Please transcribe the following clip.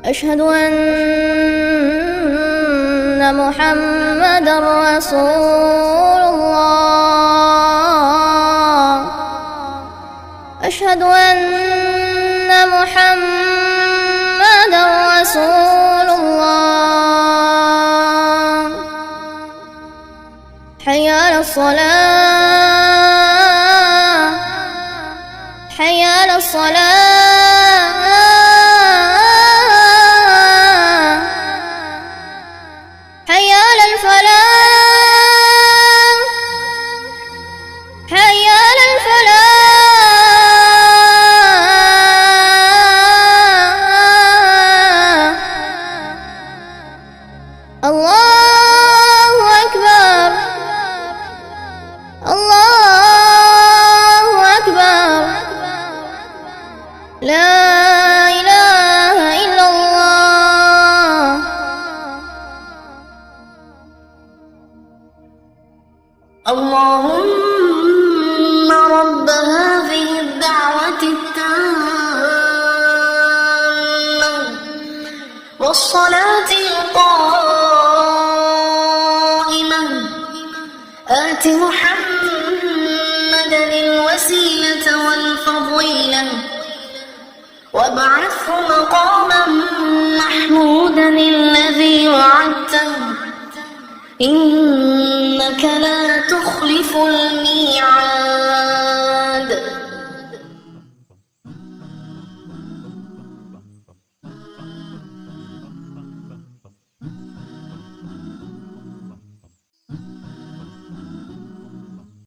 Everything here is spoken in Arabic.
أشهد أن محمدًا رسول الله. أشهد أن محمدًا رسول الله. حي على الصلاة، حي على الصلاة، حي على الفلاح، حي على الفلاح. الله أكبر، الله أكبر، لا إله إلا الله. اللهم رب هذه الدعوة التامة والصلاة القائمة آت محمدًا الوسيلة والفضيلة وابعثه مقامًا محمودًا الذي وعدته إنك لا تخلف الميعاد.